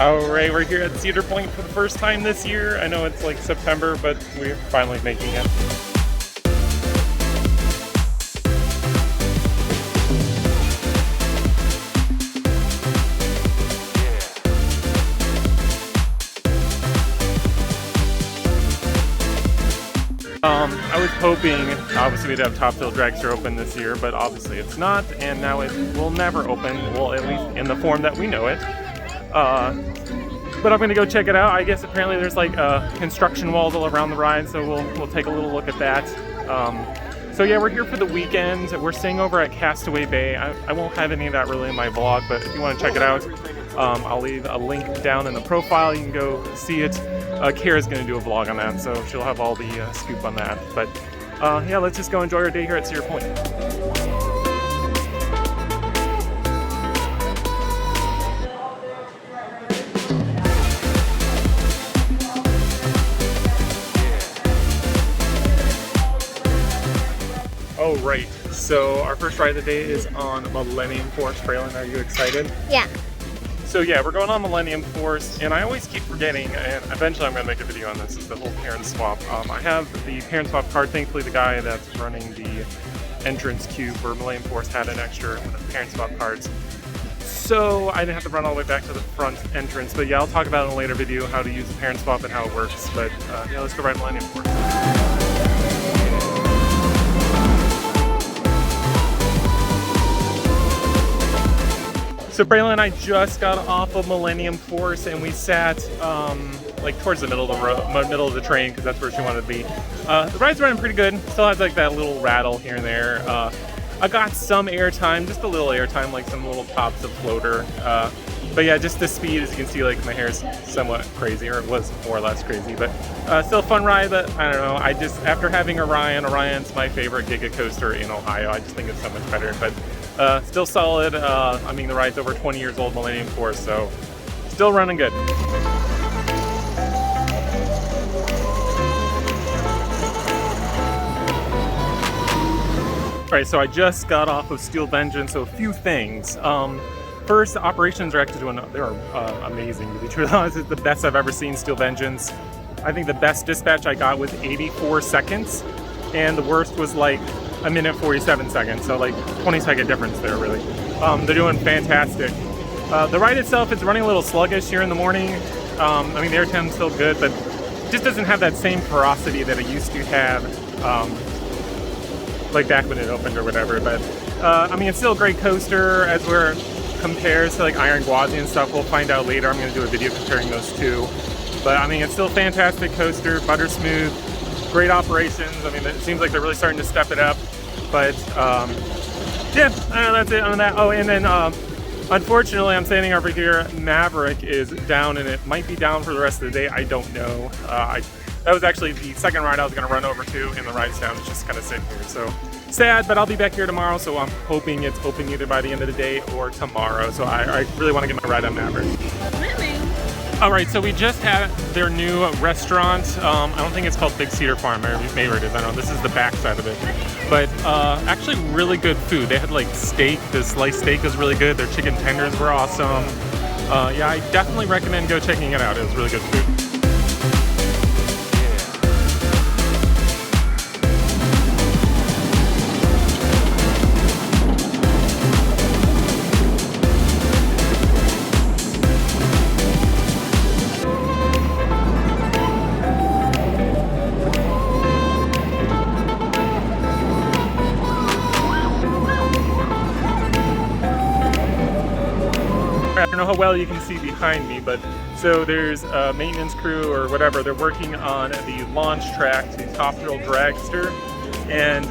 Alright, we're here at Cedar Point for the first time this year. I know it's like September, but we're finally making it. I was hoping, obviously, we'd have Thrill Dragster open this year, but obviously it's not, and now it will never open, well, at least in the form that we know it. But I'm gonna go check it out. I guess apparently there's like construction walls all around the ride, so we'll take a little look at that. So yeah, we're here for the weekend. We're staying over at Castaway Bay. I won't have any of that really in my vlog, but if you want to check it out, I'll leave a link down in the profile. You can go see it. Kara's gonna do a vlog on that, so she'll have all the scoop on that. But yeah, let's just go enjoy our day here at Cedar Point. Oh, right. So our first ride of the day is on Millennium Force. Braylon, are you excited? Yeah. So yeah, we're going on Millennium Force, and I always keep forgetting, and eventually I'm going to make a video on this, is the whole parent swap. I have the parent swap card. Thankfully, the guy that's running the entrance queue for Millennium Force had an extra with parent swap cards. So I didn't have to run all the way back to the front entrance. But yeah, I'll talk about in a later video how to use the parent swap and how it works. But yeah, let's go ride Millennium Force. So Braylon and I just got off of Millennium Force, and we sat like towards the middle of the train, because that's where she wanted to be. The ride's running pretty good. Still has like that little rattle here and there. I got some airtime, just a little airtime, like some little pops of floater. But yeah, just the speed, as you can see, like my hair is somewhat crazy, or it was more or less crazy. But still a fun ride. But I don't know. I just, after having Orion's my favorite Giga coaster in Ohio. I just think it's so much better. But still solid. I mean, the ride's over 20 years old, Millennium Force, so still running good. All right, so I just got off of Steel Vengeance, so a few things. First, the operations are actually they're amazing, to be truly honest. It's the best I've ever seen Steel Vengeance. I think the best dispatch I got was 84 seconds, and the worst was like a minute 47 seconds, so like 20-second difference there, really. They're doing fantastic. The ride itself is running a little sluggish here in the morning. I mean, the airtime's still good, but it just doesn't have that same ferocity that it used to have, like back when it opened or whatever. But I mean, it's still a great coaster as we're compares to like Iron Gwazi and stuff. We'll find out later. I'm going to do a video comparing those two. But I mean, it's still a fantastic coaster, butter smooth. Great operations. I mean, it seems like they're really starting to step it up. But yeah, I don't know, that's it on that. Oh, and then unfortunately, I'm standing over here. Maverick is down, and it might be down for the rest of the day. I don't know. That was actually the second ride I was going to run over to, and the ride's down. It's just kind of sitting here. So sad, but I'll be back here tomorrow. So I'm hoping it's open either by the end of the day or tomorrow. So I really want to get my ride on Maverick. Really? All right, so we just had their new restaurant. I don't think it's called Big Cedar Farm, or maybe it is. I don't know. This is the back side of it. But actually really good food. They had like steak. The sliced steak was really good. Their chicken tenders were awesome. Yeah, I definitely recommend go checking it out. It was really good food. I don't know how well you can see behind me, but so there's a maintenance crew or whatever. They're working on the launch track to Thrill Dragster, and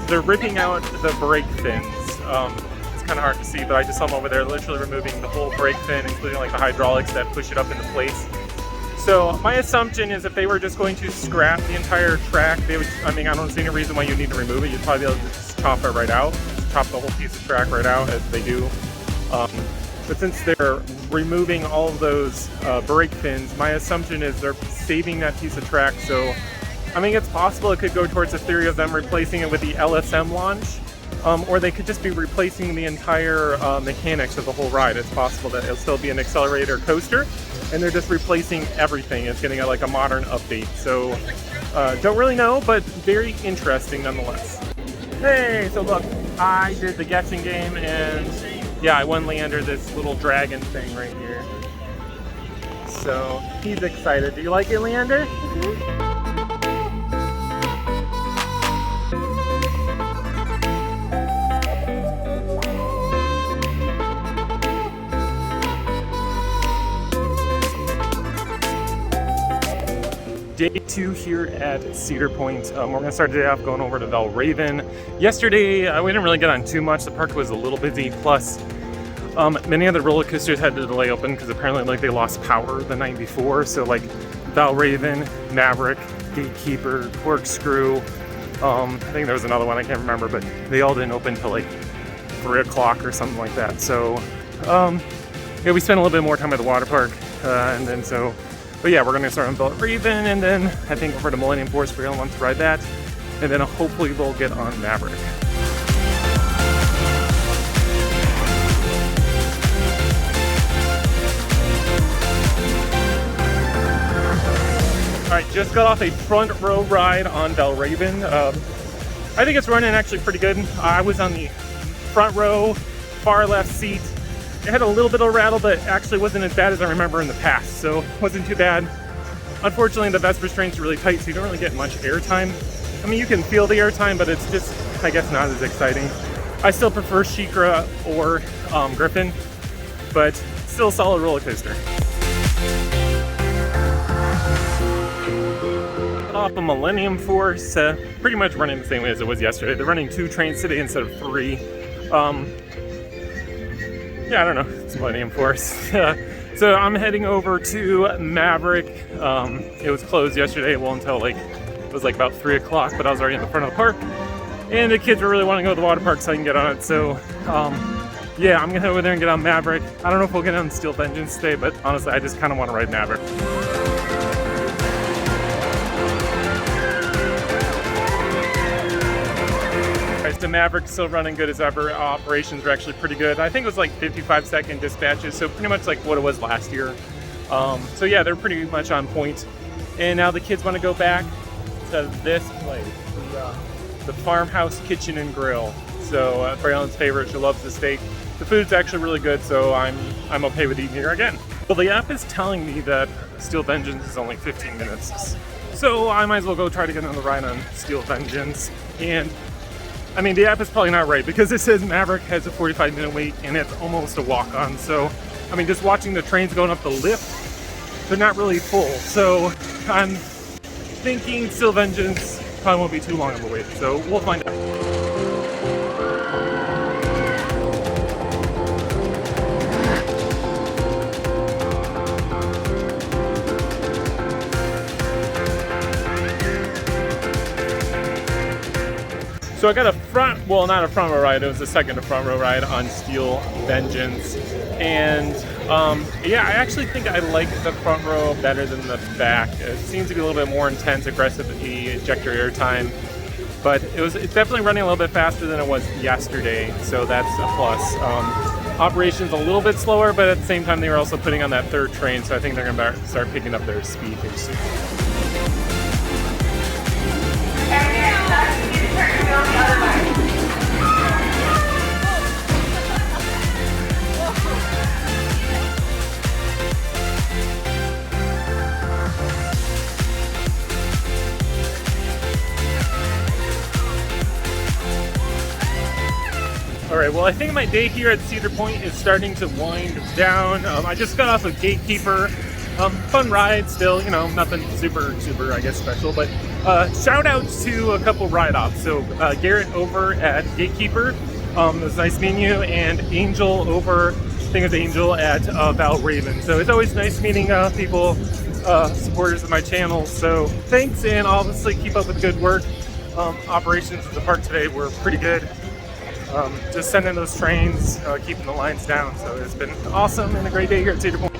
they're ripping out the brake fins. It's kind of hard to see, but I just saw them over there literally removing the whole brake fin, including like the hydraulics that push it up into place. So my assumption is if they were just going to scrap the entire track, they would, I mean, I don't see any reason why you need to remove it. You'd probably be able to just chop it right out, just chop the whole piece of track right out as they do. But since they're removing all of those brake fins, my assumption is they're saving that piece of track. So I mean, it's possible it could go towards the theory of them replacing it with the LSM launch. or they could just be replacing the entire mechanics of the whole ride. It's possible that it'll still be an accelerator coaster, and they're just replacing everything. It's getting like a modern update. So don't really know, but very interesting nonetheless. Hey, so look, I did the guessing game, and yeah, I won Leander this little dragon thing right here. So he's excited. Do you like it, Leander? Mm-hmm. Day 2 here at Cedar Point. We're going to start the day off going over to Valraven. Yesterday, we didn't really get on too much. The park was a little busy. Plus, many other roller coasters had to delay open because apparently like they lost power the night before. So like Valraven, Maverick, Gatekeeper, Corkscrew. I think there was another one I can't remember, but they all didn't open till like 3 o'clock or something like that. So yeah, we spent a little bit more time at the water park, and then so. But yeah, we're going to start on Valraven, and then I think over to Millennium Force, we're going to want to ride that, and then hopefully we'll get on Maverick. All right, just got off a front row ride on Valraven. I think it's running actually pretty good. I was on the front row, far left seat. It had a little bit of rattle, but actually wasn't as bad as I remember in the past, so it wasn't too bad. Unfortunately, the Vesper restraint's really tight, so you don't really get much airtime. I mean, you can feel the airtime, but it's just, I guess, not as exciting. I still prefer Sheikra or Griffin, but still a solid roller coaster. Off of Millennium Force, pretty much running the same way as it was yesterday. They're running 2 trains today instead of 3. Yeah, I don't know, it's Millennium Force. So I'm heading over to Maverick. It was closed yesterday, well, until like, it was like about 3 o'clock, but I was already in the front of the park. And the kids were really wanting to go to the water park so I can get on it. So yeah, I'm gonna head over there and get on Maverick. I don't know if we'll get on Steel Vengeance today, but honestly, I just kind of want to ride Maverick. The Maverick's still running good as ever. Operations are actually pretty good. I think it was like 55-second dispatches, so pretty much like what it was last year. So yeah, they're pretty much on point. And now the kids want to go back to this place, the Farmhouse Kitchen and Grill. So Braylon's favorite, she loves the steak. The food's actually really good, so I'm okay with eating here again. Well, the app is telling me that Steel Vengeance is only 15 minutes. So I might as well go try to get on the ride on Steel Vengeance. And I mean, the app is probably not right because it says Maverick has a 45-minute wait and it's almost a walk-on. So, I mean, just watching the trains going up the lift, they're not really full. So, I'm thinking Steel Vengeance probably won't be too long of a wait. So, we'll find out. So I got a not a front row ride, it was the second to front row ride on Steel Vengeance. And yeah, I actually think I like the front row better than the back. It seems to be a little bit more intense, aggressive ejector airtime. But it's definitely running a little bit faster than it was yesterday, so that's a plus. Operations a little bit slower, but at the same time they were also putting on that 3rd train, so I think they're gonna start picking up their speed here soon. All right, well, I think my day here at Cedar Point is starting to wind down. I just got off of Gatekeeper. Fun ride still, you know, nothing super, I guess, special, but shout out to a couple ride-offs. So Garrett over at Gatekeeper, it was nice meeting you, and Angel over, I think it's Angel at Valraven. So it's always nice meeting people, supporters of my channel. So thanks, and obviously keep up with good work. Operations at the park today were pretty good. Just sending those trains, keeping the lines down. So it's been awesome and a great day here at Cedar Point.